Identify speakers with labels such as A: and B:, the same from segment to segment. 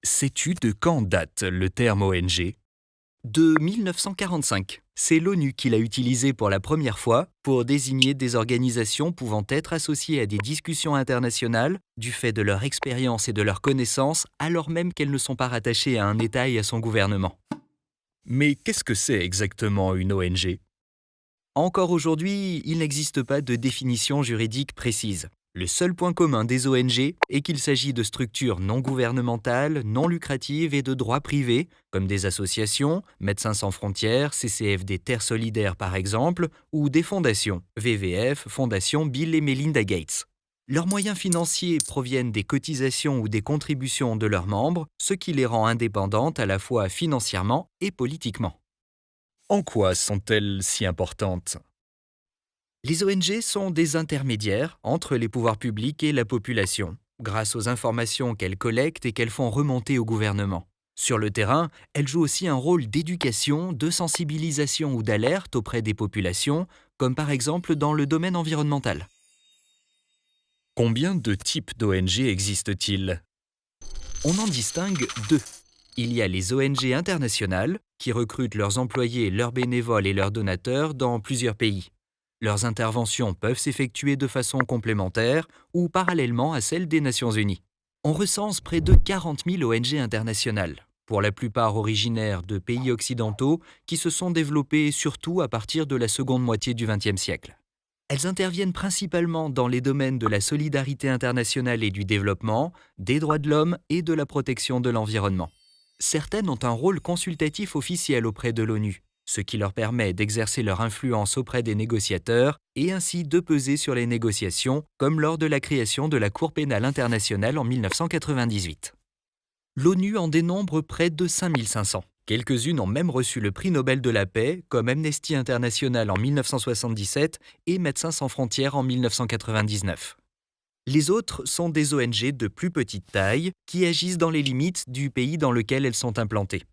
A: Sais-tu de quand date le terme ONG? De 1945. C'est l'ONU qui l'a utilisé pour la première fois pour désigner des organisations pouvant être associées à des discussions internationales du fait de leur expérience et de leurs connaissances, alors même qu'elles ne sont pas rattachées à un État et à son gouvernement. Mais qu'est-ce que c'est exactement une ONG? Encore aujourd'hui, il n'existe pas de définition juridique précise. Le seul point commun des ONG est qu'il s'agit de structures non gouvernementales, non lucratives et de droit privé, comme des associations, Médecins sans frontières, CCFD Terre solidaire par exemple, ou des fondations, WWF, Fondation Bill et Melinda Gates. Leurs moyens financiers proviennent des cotisations ou des contributions de leurs membres, ce qui les rend indépendantes à la fois financièrement et politiquement. En quoi sont-elles si importantes? Les ONG sont des intermédiaires entre les pouvoirs publics et la population, grâce aux informations qu'elles collectent et qu'elles font remonter au gouvernement. Sur le terrain, elles jouent aussi un rôle d'éducation, de sensibilisation ou d'alerte auprès des populations, comme par exemple dans le domaine environnemental. Combien de types d'ONG existent-ils? On en distingue deux. Il y a les ONG internationales, qui recrutent leurs employés, leurs bénévoles et leurs donateurs dans plusieurs pays. Leurs interventions peuvent s'effectuer de façon complémentaire ou parallèlement à celles des Nations Unies. On recense près de 40 000 ONG internationales, pour la plupart originaires de pays occidentaux qui se sont développés surtout à partir de la seconde moitié du XXe siècle. Elles interviennent principalement dans les domaines de la solidarité internationale et du développement, des droits de l'homme et de la protection de l'environnement. Certaines ont un rôle consultatif officiel auprès de l'ONU, ce qui leur permet d'exercer leur influence auprès des négociateurs et ainsi de peser sur les négociations, comme lors de la création de la Cour pénale internationale en 1998. L'ONU en dénombre près de 5500. Quelques-unes ont même reçu le prix Nobel de la paix, comme Amnesty International en 1977 et Médecins sans frontières en 1999. Les autres sont des ONG de plus petite taille qui agissent dans les limites du pays dans lequel elles sont implantées.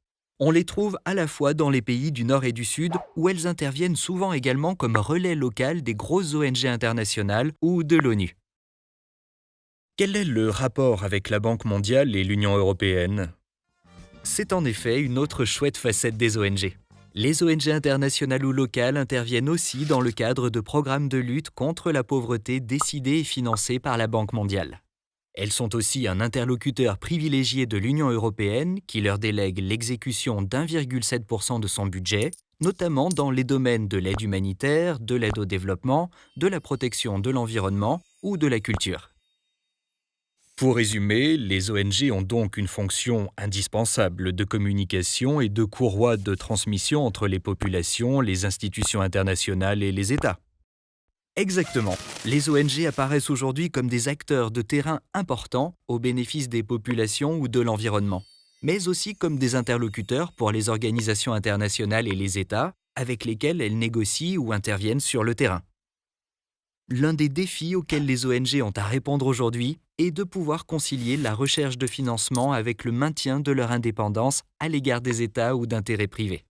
A: On les trouve à la fois dans les pays du Nord et du Sud, où elles interviennent souvent également comme relais local des grosses ONG internationales ou de l'ONU. Quel est le rapport avec la Banque mondiale et l'Union européenne? C'est en effet une autre chouette facette des ONG. Les ONG internationales ou locales interviennent aussi dans le cadre de programmes de lutte contre la pauvreté décidés et financés par la Banque mondiale. Elles sont aussi un interlocuteur privilégié de l'Union européenne qui leur délègue l'exécution d'1,7% de son budget, notamment dans les domaines de l'aide humanitaire, de l'aide au développement, de la protection de l'environnement ou de la culture. Pour résumer, les ONG ont donc une fonction indispensable de communication et de courroie de transmission entre les populations, les institutions internationales et les États. Exactement. Les ONG apparaissent aujourd'hui comme des acteurs de terrain importants au bénéfice des populations ou de l'environnement, mais aussi comme des interlocuteurs pour les organisations internationales et les États avec lesquels elles négocient ou interviennent sur le terrain. L'un des défis auxquels les ONG ont à répondre aujourd'hui est de pouvoir concilier la recherche de financement avec le maintien de leur indépendance à l'égard des États ou d'intérêts privés.